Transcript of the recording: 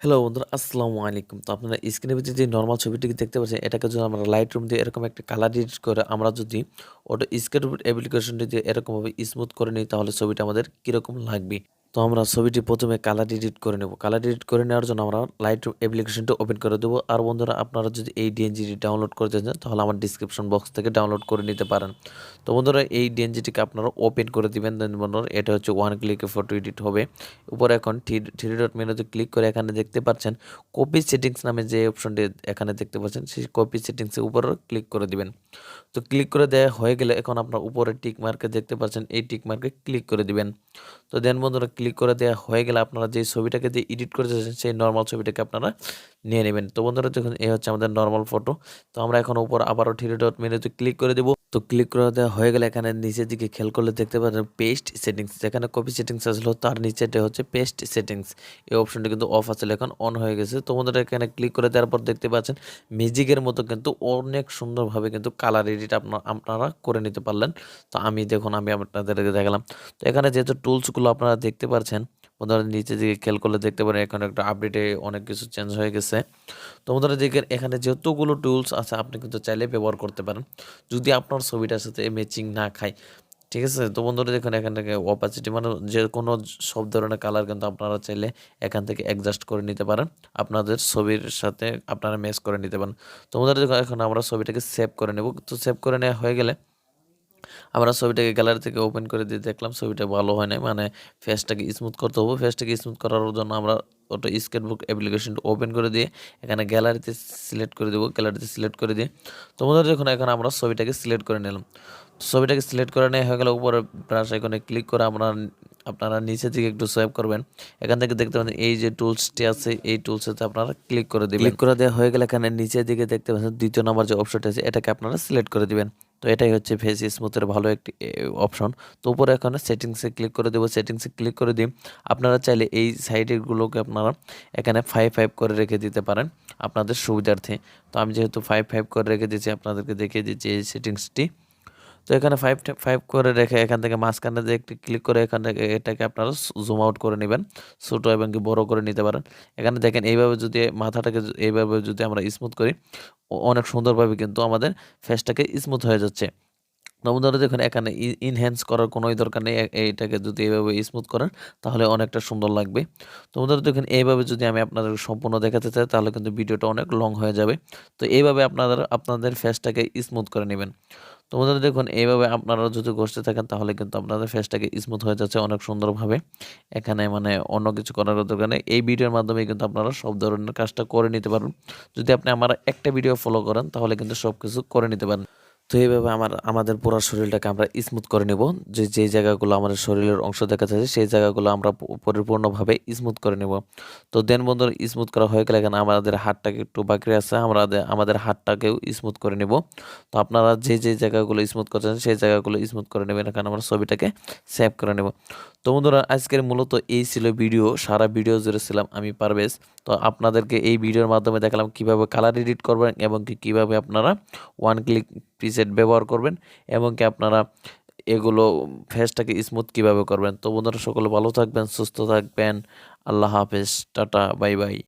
Hello বন্ধুরা, আসসালামু আলাইকুম। তো আপনারা স্ক্রিনের ভিতরে যে নরমাল ছবিটি দেখতে পাচ্ছেন, এটাকে যদি আমরা লাইটরুম দিয়ে এরকম একটা কালার এডিট করে আমরা যদি ওটা স্কেচ অ্যাপ্লিকেশনটি দিয়ে এরকমভাবে স্মুথ করে নিই, তাহলে ছবিটা আমাদের কীরকম লাগবে। তো আমরা ছবিটি প্রথমে কালার এডিট করে নেব। কালার এডিট করে নেওয়ার জন্য আমরা লাইটরুম অ্যাপ্লিকেশনটা ওপেন করে দেবো। আর বন্ধুরা, আপনারা যদি এই ডিএনজিটি ডাউনলোড করতে চান, তাহলে আমার ডিসক্রিপশন বক্স থেকে ডাউনলোড করে নিতে পারেন। তো বন্ধুরা, এই ডিএনজিটিকে আপনারা ওপেন করে দিবেন। দেন বন্ধুরা, এটা হচ্ছে ওয়ান ক্লিকে ফটো এডিট হবে। উপরে এখন থ্রি ডট মেনুতে ক্লিক করে এখানে দেখতে পাচ্ছেন কপি সেটিংস নামে যে অপশনটি এখানে দেখতে পাচ্ছেন, সেই কপি সেটিংসের উপরে ক্লিক করে দিবেন। তো ক্লিক করে দেওয়া হয়ে গেলে এখন আপনার উপরে টিক মার্কে দেখতে পাচ্ছেন, এই টিক মার্কে ক্লিক করে দিবেন। তো দেন বন্ধুরা, ক্লিক করে দেওয়া হয়ে গেলে আপনারা যে ছবিটাকে দিয়ে এডিট করে দিয়েছেন, সেই নর্মাল ছবিটাকে আপনারা নিয়ে নেবেন। তো বন্ধুরা, দেখুন এই হচ্ছে আমাদের নর্মাল ফটো। তো আমরা এখন উপর আবারও থ্রি ডট মেনুতে ক্লিক করে দেবো। তো ক্লিক করে দেওয়া হয়ে গেলে এখানে নিচের দিকে খেয়াল করলে দেখতে পাচ্ছেন পেস্ট সেটিংস, যেখানে কপি সেটিংস আসলো তার নিচেটা হচ্ছে পেস্ট সেটিংস। এই অপশনটি কিন্তু অফ আসলে এখন অন হয়ে গেছে। তো বন্ধুরা, এখানে ক্লিক করে দেওয়ার পর দেখতে পাচ্ছেন ম্যাজিকের মতো কিন্তু অনেক সুন্দরভাবে কিন্তু কালার এডিট আপনারা করে নিতে পারলেন। তো আমি আপনাদেরকে দেখালাম। তো এখানে যেহেতু টুলসগুলো আপনারা দেখতে পাচ্ছেন, বন্ধুরা নিচে দিকে খেয়াল করলে দেখতে পারেন এখন একটা আপডেটে অনেক কিছু চেঞ্জ হয়ে গেছে। তো বন্ধুরা দেখেন, এখানে যতগুলো টুলস আছে আপনি কিন্তু চাইলে ব্যবহার করতে পারেন, যদি আপনার ছবিটার সাথে ম্যাচিং না খায়। ঠিক আছে? তো বন্ধুরা দেখুন, এখান থেকে অপাসিটি মানে যে কোনো সব ধরনের কালার কিন্তু আপনারা চাইলে এখান থেকে অ্যাডজাস্ট করে নিতে পারেন, আপনাদের ছবির সাথে আপনারা ম্যাচ করে নিতে পারেন। তো বন্ধুরা দেখুন, এখন আমরা ছবিটাকে সেভ করে নেব। তো সেভ করে নেওয়া হয়ে গেলে আমরা ছবিটাকে গ্যালারি থেকে ওপেন করে দিয়ে দেখলাম ছবিটা ভালো হয় নাই, মানে ফেসটাকে স্মুথ করতে হবে। ফেসটাকে স্মুথ করার জন্য আমরা ওটা স্কেচবুক অ্যাপ্লিকেশনটা ওপেন করে দিয়ে এখানে গ্যালারিতে সিলেক্ট করে দেবো। গ্যালারিতে সিলেক্ট করে দিয়ে তোমাদের যখন এখন আমরা ছবিটাকে সিলেক্ট করে নিলাম। ছবিটাকে সিলেক্ট করে নেওয়া হয়ে গেলে উপরে ব্রাশ আইকনে ক্লিক করে আপনারা নিচের দিকে একটু সোয়াইপ করবেন। এখান থেকে দেখতে পাচ্ছেন এই যে টুলসটি আছে, এই টুলসেতে আপনারা ক্লিক করে দিবেন। ক্লিক করে দেওয়া হয়ে গেলে এখানে নিচের দিকে দেখতে পাচ্ছেন দ্বিতীয় নম্বর যে অপশনটা আছে, এটাকে আপনারা সিলেক্ট করে দিবেন। তো এটাই হচ্ছে ফেস স্মুথের ভালো একটি অপশন। তো উপরে এখানে সেটিংসে ক্লিক করে দেবো। সেটিংসে ক্লিক করে দিই আপনারা চাইলে এই সাইডেরগুলোকে আপনারা এখানে 5 করে রেখে দিতে পারেন আপনাদের সুবিধার্থে। তো আমি যেহেতু 5 করে রেখে দিয়েছি, আপনাদেরকে দেখিয়ে দিচ্ছি এই সেটিংসটি। তো এখানে 5 করে রেখে এখান থেকে মাঝখানে দিয়ে একটি ক্লিক করে এখান থেকে এটাকে আপনারা জুম আউট করে নেবেন, ছোটো এবং কি বড় করে নিতে পারেন। এখানে দেখেন এইভাবে যদি মাথাটাকে এইভাবে যদি আমরা স্মুথ করি, অনেক সুন্দরভাবে কিন্তু আমাদের ফেসটাকে স্মুথ হয়ে যাচ্ছে। বন্ধুরা দেখুন, এখানে ইনহ্যান্স করার কোনোই দরকার নেই। এইটাকে যদি এইভাবে স্মুথ করেন, তাহলে অনেকটা সুন্দর লাগবে। তো বন্ধুরা দেখুন, এইভাবে যদি আমি আপনাদের সম্পূর্ণ দেখাতে চাই, তাহলে কিন্তু ভিডিওটা অনেক লং হয়ে যাবে। তো এইভাবে আপনাদের ফেসটাকে স্মুথ করে নেবেন। তো বন্ধুরা দেখুন, এইভাবে আপনারা যদি ঘষতে থাকেন, তাহলে কিন্তু আপনাদের ফেসটাকে স্মুথ হয়ে যাচ্ছে অনেক সুন্দরভাবে। এখানে মানে অন্য কিছু করার দরকার নেই। এই ভিডিওর মাধ্যমে কিন্তু আপনারা সব ধরনের কাজটা করে নিতে পারবেন। যদি আপনি আমার একটা ভিডিও ফলো করেন, তাহলে কিন্তু সব কিছু করে নিতে পারেন। তো এইভাবে আমাদের পুরো শরীরটাকে আমরা স্মুথ করে নেব। যে জায়গাগুলো আমাদের শরীরের অংশ দেখা যাচ্ছে, সেই জায়গাগুলো আমরা পরিপূর্ণভাবে স্মুথ করে নেব। তো দেন বন্ধুরা, স্মুথ করা হয়ে গেলে এখানে আমাদের হাতটাকে একটু বাকি আছে, আমাদের হাতটাকেও স্মুথ করে নেব। তো আপনারা যে জায়গাগুলো স্মুথ করছেন, সেই জায়গাগুলো স্মুথ করে নেবেন। এখানে আমরা ছবিটাকে সেভ করে নেব। তো বন্ধুরা, আজকের মূলত এই ছিল ভিডিও। সারা ভিডিও জুড়ে ছিলাম আমি পারভেজ। তো আপনাদেরকে এই ভিডিওর মাধ্যমে দেখালাম কিভাবে কালার এডিট করবেন এবং কিভাবে আপনারা ওয়ান ক্লিক প্রিসেট ব্যবহার করবেন, এবং কি আপনারা এগুলো ফেসটাকে স্মুথ কিভাবে করবেন। তো বন্ধুরা, সকলে ভালো থাকবেন, সুস্থ থাকবেন। আল্লাহ হাফেজ, টাটা, বাই বাই।